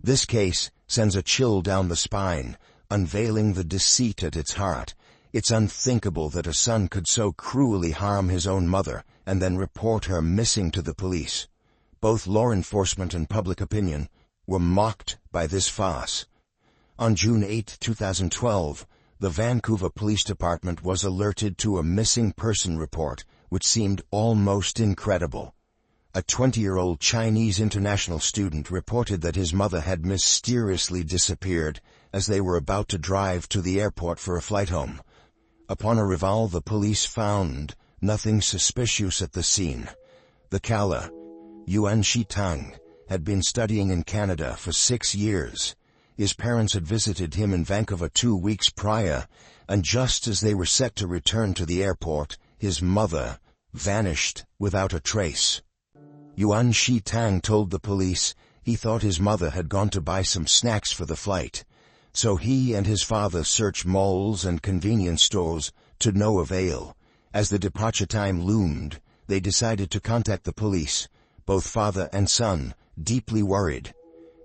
This case sends a chill down the spine, unveiling the deceit at its heart. It's unthinkable that a son could so cruelly harm his own mother and then report her missing to the police. Both law enforcement and public opinion were mocked by this farce. On June 8, 2012, the Vancouver Police Department was alerted to a missing person report, which seemed almost incredible. A 20-year-old Chinese international student reported that his mother had mysteriously disappeared as they were about to drive to the airport for a flight home. Upon arrival, the police found nothing suspicious at the scene. The Kala, Yuan Shitang, had been studying in Canada for 6 years. His parents had visited him in Vancouver 2 weeks prior, and just as they were set to return to the airport, his mother vanished without a trace. Yuan Shitang told the police he thought his mother had gone to buy some snacks for the flight, so he and his father searched malls and convenience stores to no avail. As the departure time loomed, they decided to contact the police, both father and son, deeply worried.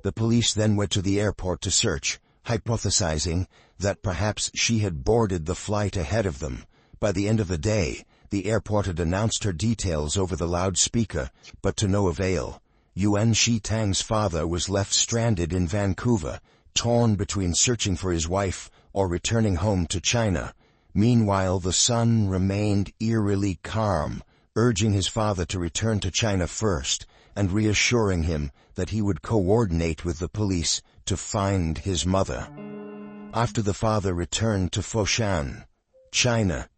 The police then went to the airport to search, hypothesizing that perhaps she had boarded the flight ahead of them. By the end of the day, the airport had announced her details over the loudspeaker, but to no avail. Yuan Shitang's father was left stranded in Vancouver, torn between searching for his wife or returning home to China. Meanwhile, the son remained eerily calm, urging his father to return to China first and reassuring him that he would coordinate with the police to find his mother. After the father returned to Foshan, China,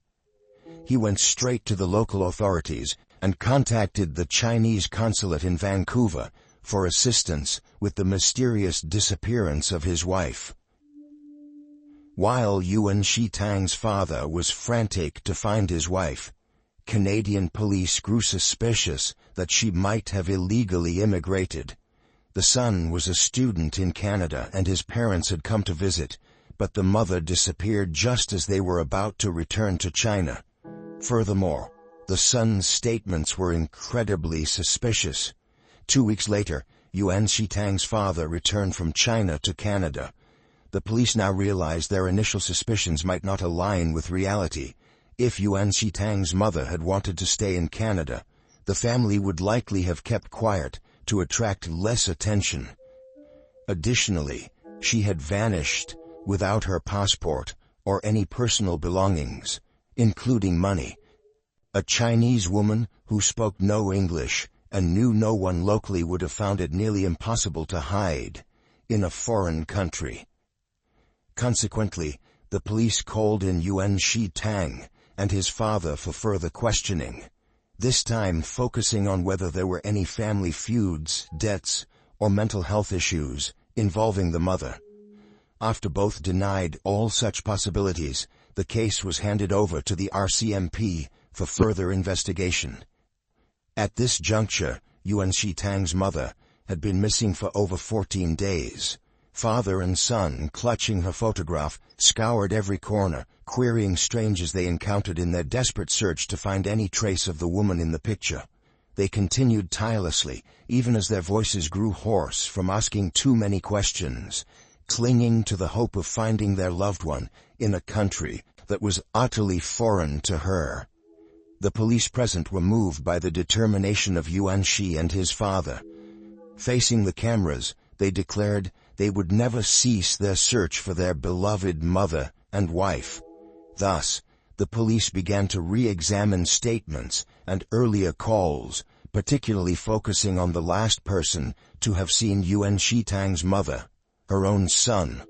he went straight to the local authorities and contacted the Chinese consulate in Vancouver for assistance with the mysterious disappearance of his wife. While Yuan Shitang's father was frantic to find his wife, Canadian police grew suspicious that she might have illegally immigrated. The son was a student in Canada and his parents had come to visit, but the mother disappeared just as they were about to return to China. Furthermore, the son's statements were incredibly suspicious. 2 weeks later, Yuan Shitang's father returned from China to Canada. The police now realized their initial suspicions might not align with reality. If Yuan Shitang's mother had wanted to stay in Canada, the family would likely have kept quiet to attract less attention. Additionally, she had vanished without her passport or any personal belongings, including money. A Chinese woman who spoke no English and knew no one locally would have found it nearly impossible to hide in a foreign country. Consequently, the police called in Yuan Shitang and his father for further questioning, this time focusing on whether there were any family feuds, debts, or mental health issues involving the mother. After both denied all such possibilities, the case was handed over to the RCMP for further investigation. At this juncture, Yuan Shitang's mother had been missing for over 14 days. Father and son, clutching her photograph, scoured every corner, querying strangers they encountered in their desperate search to find any trace of the woman in the picture. They continued tirelessly, even as their voices grew hoarse from asking too many questions, clinging to the hope of finding their loved one in a country that was utterly foreign to her. The police present were moved by the determination of Yuan Shi and his father. Facing the cameras, they declared they would never cease their search for their beloved mother and wife. Thus, the police began to re-examine statements and earlier calls, particularly focusing on the last person to have seen Yuan Shitang's mother, her own son.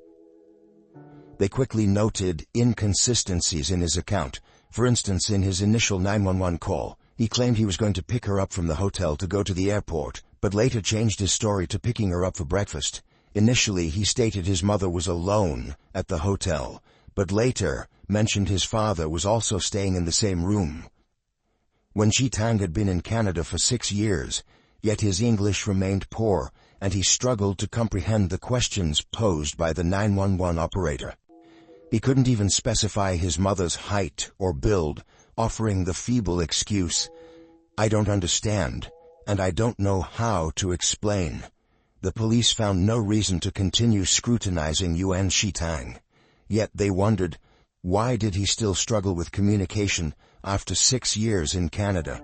They quickly noted inconsistencies in his account. For instance, in his initial 911 call, he claimed he was going to pick her up from the hotel to go to the airport, but later changed his story to picking her up for breakfast. Initially, he stated his mother was alone at the hotel, but later mentioned his father was also staying in the same room. When Shitang had been in Canada for 6 years, yet his English remained poor, and he struggled to comprehend the questions posed by the 911 operator. He couldn't even specify his mother's height or build, offering the feeble excuse, "I don't understand, and I don't know how to explain." The police found no reason to continue scrutinizing Yuan Shitang. Yet they wondered, why did he still struggle with communication after 6 years in Canada?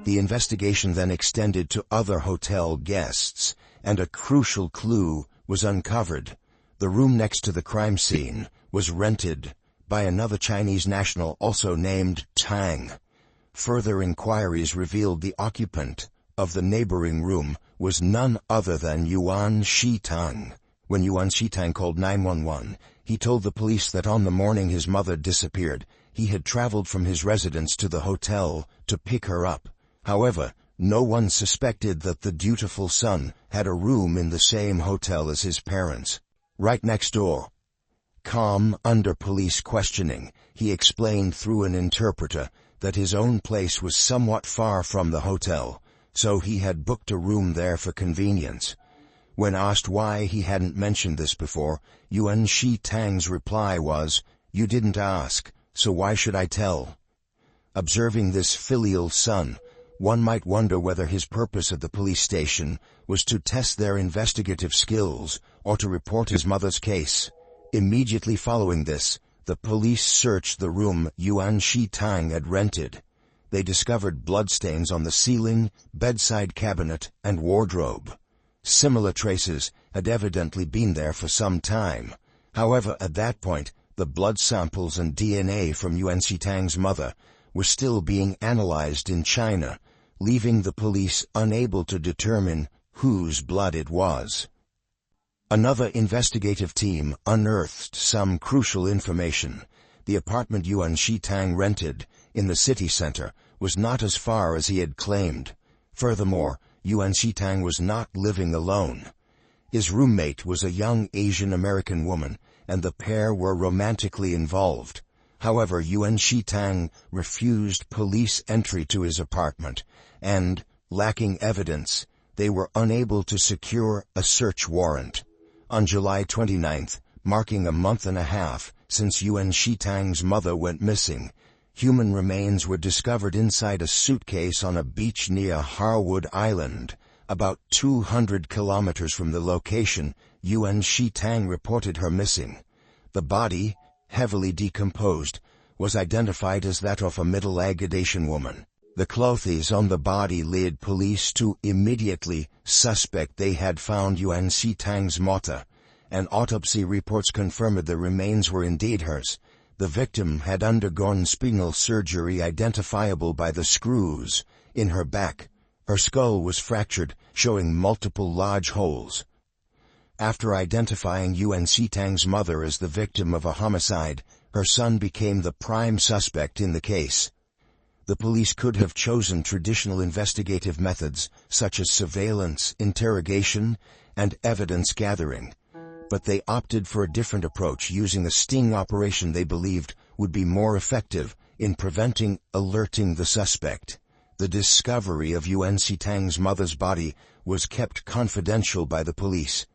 The investigation then extended to other hotel guests, and a crucial clue was uncovered. The room next to the crime scene was rented by another Chinese national also named Tang. Further inquiries revealed the occupant of the neighboring room was none other than Yuan Shitang. When Yuan Shitang called 911, he told the police that on the morning his mother disappeared, he had traveled from his residence to the hotel to pick her up. However, no one suspected that the dutiful son had a room in the same hotel as his parents, right next door. Calm under police questioning, he explained through an interpreter that his own place was somewhat far from the hotel, so he had booked a room there for convenience. When asked why he hadn't mentioned this before, Yuan Shitang's reply was, "You didn't ask, so why should I tell?" Observing this filial son, one might wonder whether his purpose at the police station was to test their investigative skills or to report his mother's case. Immediately following this, the police searched the room Yuan Shitang had rented. They discovered bloodstains on the ceiling, bedside cabinet, and wardrobe. Similar traces had evidently been there for some time. However, at that point, the blood samples and DNA from Yuan Shitang's mother were still being analyzed in China, leaving the police unable to determine whose blood it was. Another investigative team unearthed some crucial information. The apartment Yuan Shitang rented in the city center was not as far as he had claimed. Furthermore, Yuan Shitang was not living alone. His roommate was a young Asian American woman, and the pair were romantically involved. However, Yuan Shitang refused police entry to his apartment, and, lacking evidence, they were unable to secure a search warrant. On July 29th, marking a month and a half since Yuan Shitang's mother went missing, human remains were discovered inside a suitcase on a beach near Harwood Island, about 200 kilometers from the location Yuan Shitang reported her missing. The body, heavily decomposed, was identified as that of a middle-aged Asian woman. The clothes on the body led police to immediately suspect they had found Yuan Shitang's mother, and autopsy reports confirmed the remains were indeed hers. The victim had undergone spinal surgery identifiable by the screws in her back. Her skull was fractured, showing multiple large holes. After identifying Yuan Shitang's mother as the victim of a homicide, her son became the prime suspect in the case. The police could have chosen traditional investigative methods such as surveillance, interrogation, and evidence gathering, but they opted for a different approach, using a sting operation they believed would be more effective in alerting the suspect. The discovery of Yuan Shitang's mother's body was kept confidential by the police.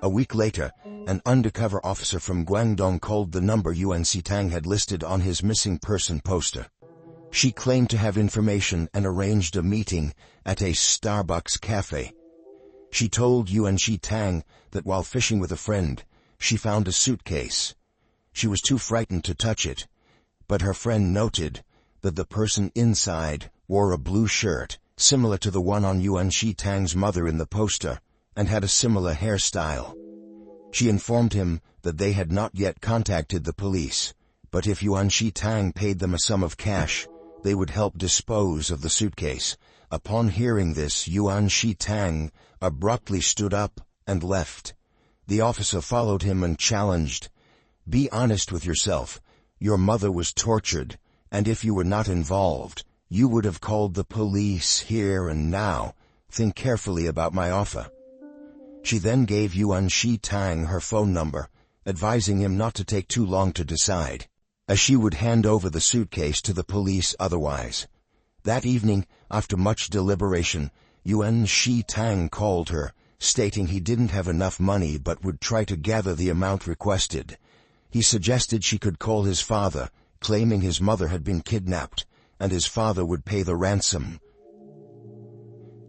A week later, an undercover officer from Guangdong called the number Yuan Shitang had listed on his missing person poster. She claimed to have information and arranged a meeting at a Starbucks cafe. She told Yuan Shitang that while fishing with a friend, she found a suitcase. She was too frightened to touch it, but her friend noted that the person inside wore a blue shirt, similar to the one on Yuan Shitang's mother in the poster, and had a similar hairstyle. She informed him that they had not yet contacted the police, but if Yuan Shitang paid them a sum of cash, they would help dispose of the suitcase. Upon hearing this, Yuan Shitang abruptly stood up and left. The officer followed him and challenged, "Be honest with yourself. Your mother was tortured, and if you were not involved, you would have called the police here and now. Think carefully about my offer." She then gave Yuan Shitang her phone number, advising him not to take too long to decide, as she would hand over the suitcase to the police otherwise. That evening, after much deliberation, Yuan Shitang called her, stating he didn't have enough money but would try to gather the amount requested. He suggested she could call his father, claiming his mother had been kidnapped, and his father would pay the ransom.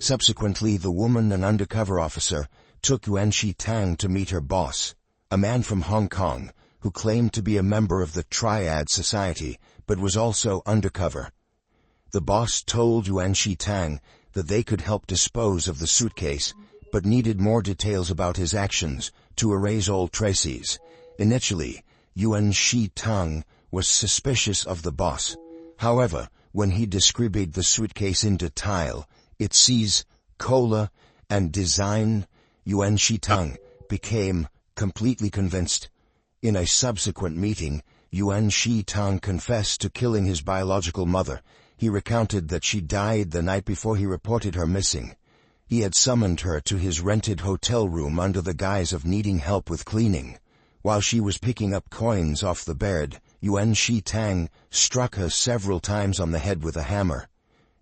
Subsequently, the woman, an undercover officer, took Yuan Shi-tang to meet her boss, a man from Hong Kong, who claimed to be a member of the Triad Society, but was also undercover. The boss told Yuan Shi-tang that they could help dispose of the suitcase, but needed more details about his actions to erase all traces. Initially, Yuan Shi-tang was suspicious of the boss. However, when he described the suitcase in detail, its size, color, and design, Yuan Shi-tang became completely convinced. In a subsequent meeting, Yuan Shi-tang confessed to killing his biological mother. He recounted that she died the night before he reported her missing. He had summoned her to his rented hotel room under the guise of needing help with cleaning. While she was picking up coins off the bed, Yuan Shi-tang struck her several times on the head with a hammer.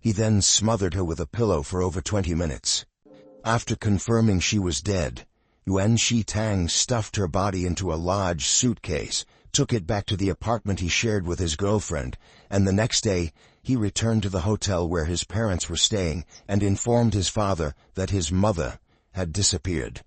He then smothered her with a pillow for over 20 minutes. After confirming she was dead, Yuan Shi-tang stuffed her body into a large suitcase, took it back to the apartment he shared with his girlfriend, and the next day, he returned to the hotel where his parents were staying and informed his father that his mother had disappeared.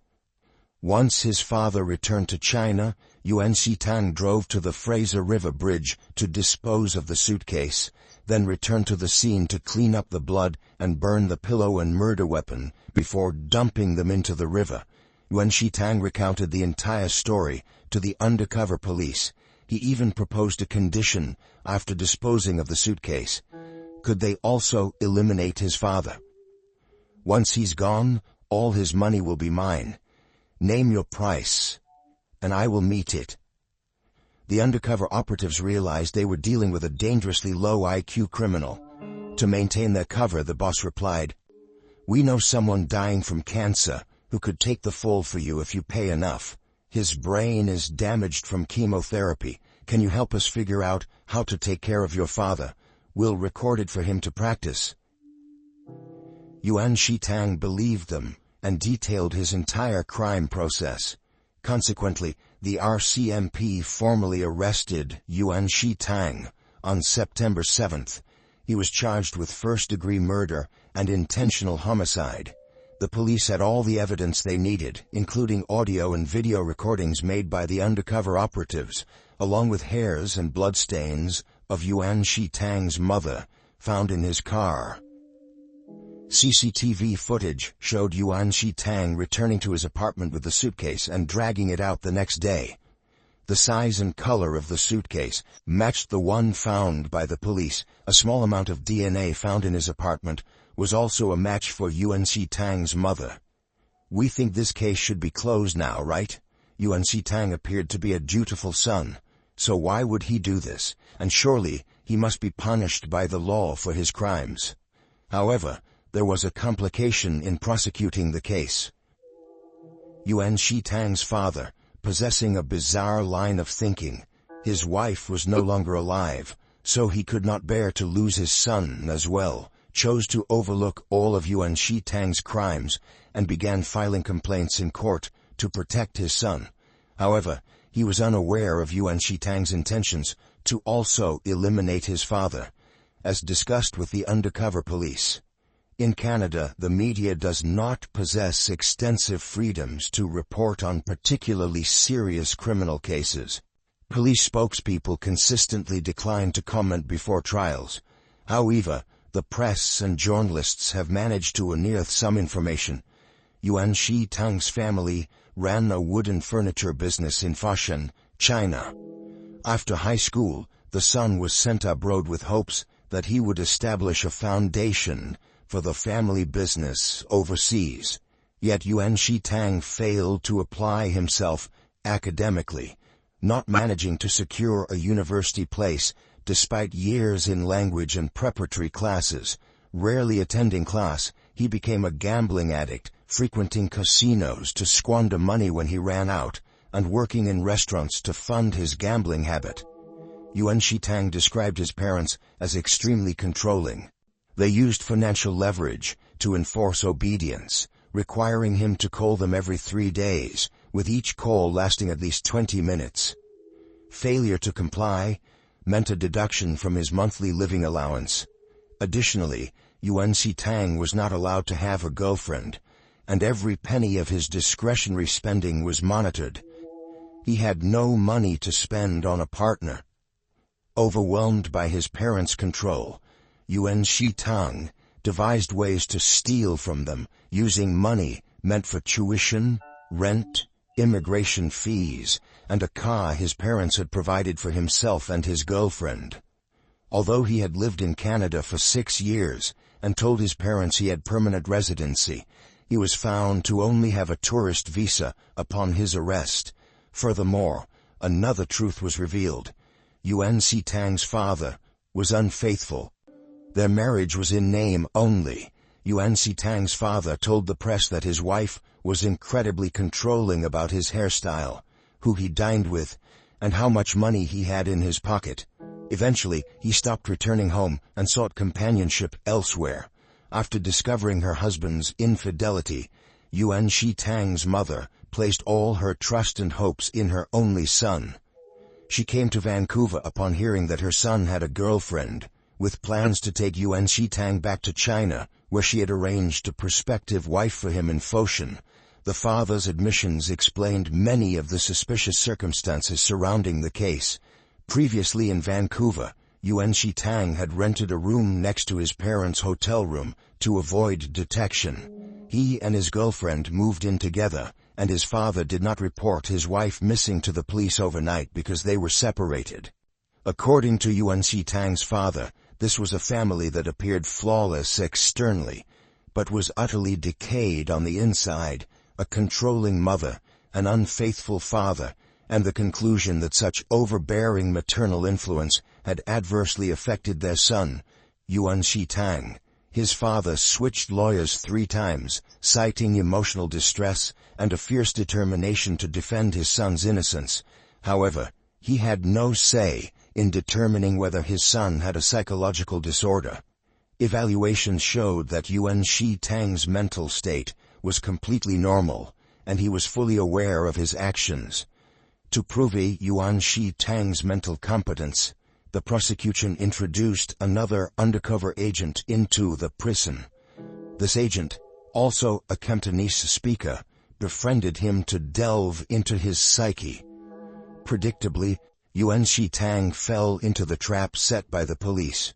Once his father returned to China, Yuan Shi-tang drove to the Fraser River Bridge to dispose of the suitcase, then returned to the scene to clean up the blood and burn the pillow and murder weapon before dumping them into the river. Yuan Shi-tang recounted the entire story to the undercover police. He even proposed a condition after disposing of the suitcase. Could they also eliminate his father? Once he's gone, all his money will be mine. Name your price, and I will meet it. The undercover operatives realized they were dealing with a dangerously low IQ criminal. To maintain their cover, the boss replied, "We know someone dying from cancer who could take the fall for you if you pay enough. His brain is damaged from chemotherapy. Can you help us figure out how to take care of your father? We'll record it for him to practice." Yuan Shi-tang believed them and detailed his entire crime process. Consequently, the RCMP formally arrested Yuan Shi-tang on September 7th. He was charged with first-degree murder and intentional homicide. The police had all the evidence they needed, including audio and video recordings made by the undercover operatives, along with hairs and bloodstains of Yuan Shi-tang's mother found in his car. CCTV footage showed Yuan Shi-tang returning to his apartment with the suitcase and dragging it out the next day. The size and color of the suitcase matched the one found by the police. A small amount of DNA found in his apartment was also a match for Yuan Shi-tang's mother. "We think this case should be closed now, right?" Yuan Shi-tang appeared to be a dutiful son. So why would he do this? And surely he must be punished by the law for his crimes. However, there was a complication in prosecuting the case. Yuan Shi-tang's father, possessing a bizarre line of thinking, his wife was no longer alive, so he could not bear to lose his son as well, chose to overlook all of Yuan Shi-tang's crimes and began filing complaints in court to protect his son. However, he was unaware of Yuan Shi-tang's intentions to also eliminate his father, as discussed with the undercover police. In Canada, the media does not possess extensive freedoms to report on particularly serious criminal cases. Police spokespeople consistently decline to comment before trials. However, the press and journalists have managed to unearth some information. Yuan Shi-tang's family ran a wooden furniture business in Foshan, China. After high school, the son was sent abroad with hopes that he would establish a foundation for the family business overseas. Yet Yuan Shi-tang failed to apply himself academically, not managing to secure a university place despite years in language and preparatory classes. Rarely attending class, he became a gambling addict, frequenting casinos to squander money when he ran out, and working in restaurants to fund his gambling habit. Yuan Shi-tang described his parents as extremely controlling. They used financial leverage to enforce obedience, requiring him to call them every 3 days, with each call lasting at least 20 minutes. Failure to comply meant a deduction from his monthly living allowance. Additionally, Yuan Shitang was not allowed to have a girlfriend, and every penny of his discretionary spending was monitored. He had no money to spend on a partner. Overwhelmed by his parents' control, Yuan Shitang devised ways to steal from them, using money meant for tuition, rent, immigration fees, and a car his parents had provided for himself and his girlfriend. Although he had lived in Canada for 6 years and told his parents he had permanent residency, he was found to only have a tourist visa upon his arrest. Furthermore, another truth was revealed. Yuan Shitang's father was unfaithful. Their marriage was in name only. Yuan Shitang's father told the press that his wife was incredibly controlling about his hairstyle, who he dined with, and how much money he had in his pocket. Eventually, he stopped returning home and sought companionship elsewhere. After discovering her husband's infidelity, Yuan Shitang's mother placed all her trust and hopes in her only son. She came to Vancouver upon hearing that her son had a girlfriend, with plans to take Yuan Shitang back to China, where she had arranged a prospective wife for him in Foshan. The father's admissions explained many of the suspicious circumstances surrounding the case. Previously in Vancouver, Yuan Shitang had rented a room next to his parents' hotel room to avoid detection. He and his girlfriend moved in together, and his father did not report his wife missing to the police overnight because they were separated. According to Yuan Shitang's father, this was a family that appeared flawless externally, but was utterly decayed on the inside, a controlling mother, an unfaithful father, and the conclusion that such overbearing maternal influence had adversely affected their son, Yuan Shitang. His father switched lawyers 3 times, citing emotional distress and a fierce determination to defend his son's innocence. However, he had no say in determining whether his son had a psychological disorder. Evaluations showed that Yuan Shitang's mental state was completely normal, and he was fully aware of his actions. To prove Yuan Shitang's mental competence, the prosecution introduced another undercover agent into the prison. This agent, also a Cantonese speaker, befriended him to delve into his psyche. Predictably, Yuan Shitang fell into the trap set by the police.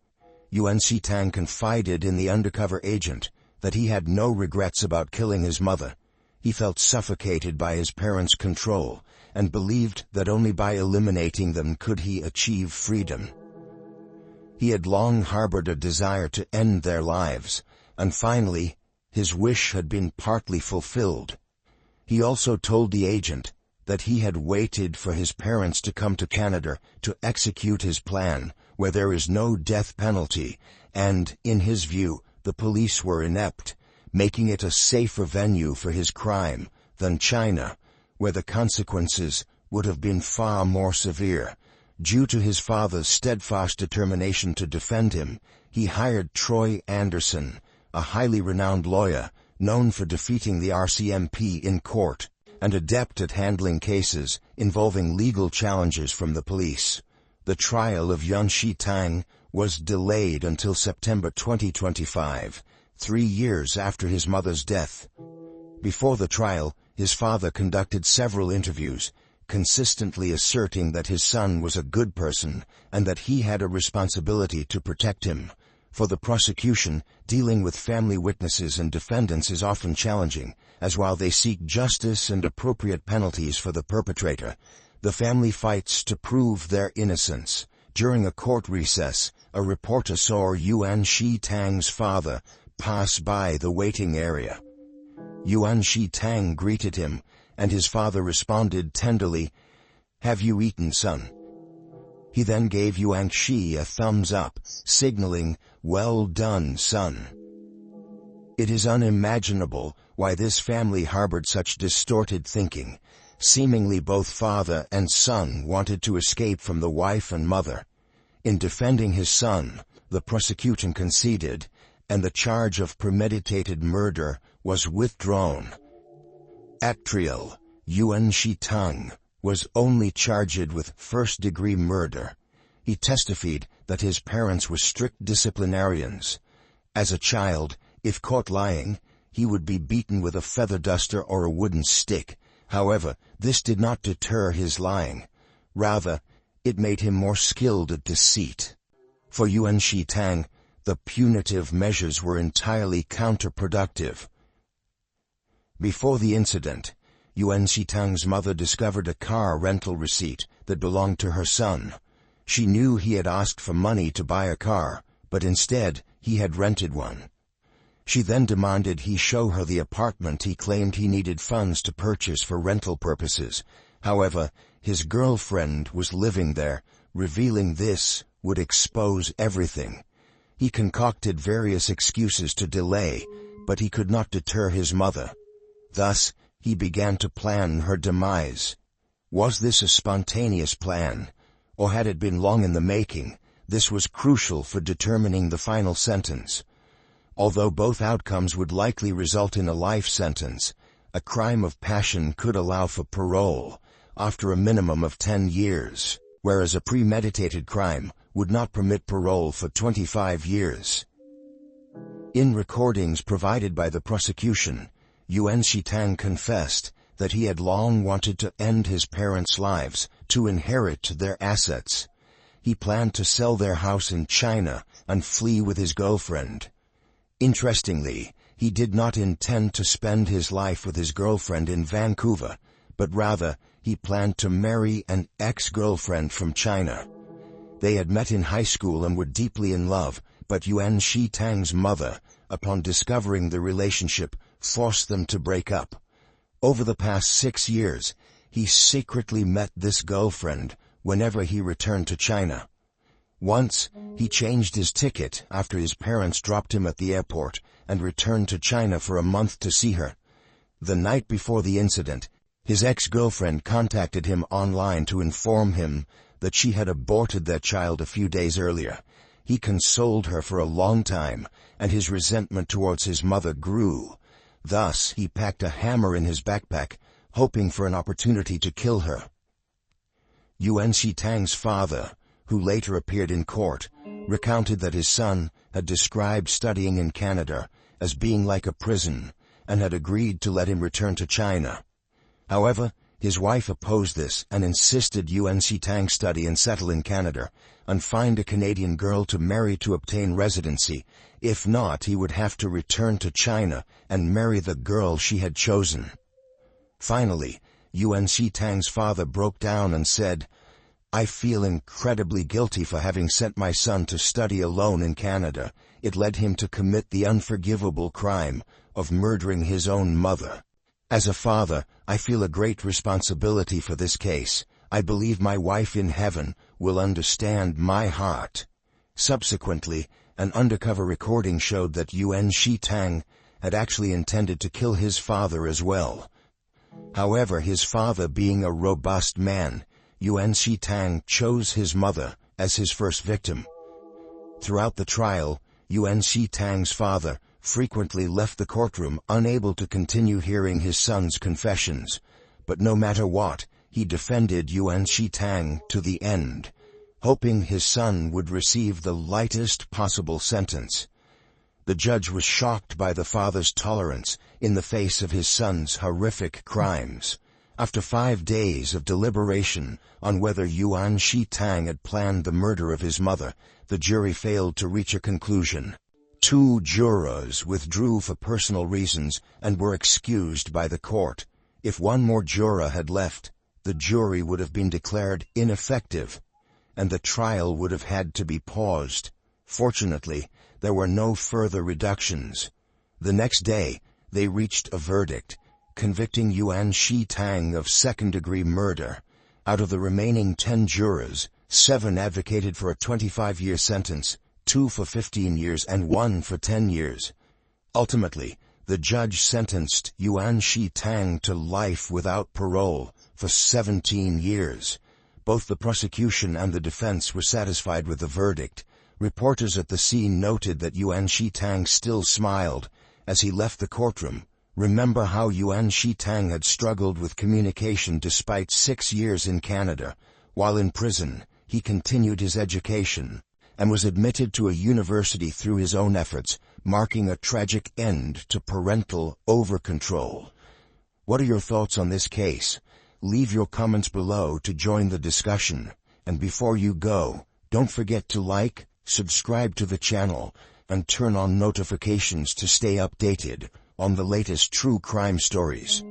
Yuan Shitang confided in the undercover agent that he had no regrets about killing his mother. He felt suffocated by his parents' control and believed that only by eliminating them could he achieve freedom. He had long harbored a desire to end their lives, and finally, his wish had been partly fulfilled. He also told the agent that he had waited for his parents to come to Canada to execute his plan, where there is no death penalty, and, in his view, the police were inept, making it a safer venue for his crime than China, where the consequences would have been far more severe. Due to his father's steadfast determination to defend him, he hired Troy Anderson, a highly renowned lawyer, known for defeating the RCMP in court, and adept at handling cases involving legal challenges from the police. The trial of Yuan Shitang was delayed until September 2025, 3 years after his mother's death. Before the trial, his father conducted several interviews, consistently asserting that his son was a good person and that he had a responsibility to protect him. For the prosecution, dealing with family witnesses and defendants is often challenging, as while they seek justice and appropriate penalties for the perpetrator, the family fights to prove their innocence. During a court recess, a reporter saw Yuan Shitang's father pass by the waiting area. Yuan Shitang greeted him, and his father responded tenderly, "Have you eaten, son?" He then gave Yuan Shi a thumbs up, signaling, "Well done, son." It is unimaginable why this family harbored such distorted thinking. Seemingly both father and son wanted to escape from the wife and mother. In defending his son, the prosecution conceded, and the charge of premeditated murder was withdrawn. At trial, Yuan Shitang was only charged with first-degree murder. He testified that his parents were strict disciplinarians, As a child, if caught lying, he would be beaten with a feather duster or a wooden stick. However, this did not deter his lying. Rather, it made him more skilled at deceit. For Yuan Shitang, the punitive measures were entirely counterproductive. Before the incident, Yuan Shitang's mother discovered a car rental receipt that belonged to her son. She knew he had asked for money to buy a car, but instead he had rented one. She then demanded he show her the apartment he claimed he needed funds to purchase for rental purposes. However, his girlfriend was living there. Revealing this would expose everything. He concocted various excuses to delay, but he could not deter his mother. Thus, he began to plan her demise. Was this a spontaneous plan, or had it been long in the making? This was crucial for determining the final sentence. Although both outcomes would likely result in a life sentence, a crime of passion could allow for parole after a minimum of 10 years, whereas a premeditated crime would not permit parole for 25 years. In recordings provided by the prosecution, Yuan Shitang confessed that he had long wanted to end his parents' lives to inherit their assets. He planned to sell their house in China and flee with his girlfriend. Interestingly, he did not intend to spend his life with his girlfriend in Vancouver, but rather he planned to marry an ex-girlfriend from China. They had met in high school and were deeply in love, but Yuan Shitang's mother, upon discovering the relationship, forced them to break up. Over the past 6 years, he secretly met this girlfriend whenever he returned to China. Once, he changed his ticket after his parents dropped him at the airport and returned to China for a month to see her. The night before the incident, his ex-girlfriend contacted him online to inform him that she had aborted their child a few days earlier. He consoled her for a long time, and his resentment towards his mother grew. Thus, he packed a hammer in his backpack, hoping for an opportunity to kill her. Yuan Shitang's father, who later appeared in court, recounted that his son had described studying in Canada as being like a prison and had agreed to let him return to China. However, his wife opposed this and insisted Yuan Shitang study and settle in Canada and find a Canadian girl to marry to obtain residency. If not, he would have to return to China and marry the girl she had chosen. Finally, Yuan Shitang's father broke down and said, "I feel incredibly guilty for having sent my son to study alone in Canada. It led him to commit the unforgivable crime of murdering his own mother. As a father, I feel a great responsibility for this case. I believe my wife in heaven will understand my heart." Subsequently, an undercover recording showed that Yuan Shitang had actually intended to kill his father as well. However, his father being a robust man, Yuan Shitang chose his mother as his first victim. Throughout the trial, Yuan Shitang's father frequently left the courtroom unable to continue hearing his son's confessions, but no matter what, he defended Yuan Shitang to the end, hoping his son would receive the lightest possible sentence. The judge was shocked by the father's tolerance in the face of his son's horrific crimes. After 5 days of deliberation on whether Yuan Shitang had planned the murder of his mother, the jury failed to reach a conclusion. 2 jurors withdrew for personal reasons and were excused by the court. If one more juror had left, the jury would have been declared ineffective, and the trial would have had to be paused. Fortunately, there were no further reductions. The next day, they reached a verdict, convicting Yuan Shitang of second-degree murder. Out of the remaining 10 jurors, 7 advocated for a 25-year sentence, 2 for 15 years and 1 for 10 years. Ultimately, the judge sentenced Yuan Shitang to life without parole for 17 years. Both the prosecution and the defense were satisfied with the verdict. Reporters at the scene noted that Yuan Shitang still smiled as he left the courtroom. Remember how Yuan Shitang had struggled with communication despite 6 years in Canada. While in prison, he continued his education. and was admitted to a university through his own efforts, marking a tragic end to parental over-control. What are your thoughts on this case? Leave your comments below to join the discussion. And before you go, don't forget to like, subscribe to the channel, and turn on notifications to stay updated on the latest true crime stories.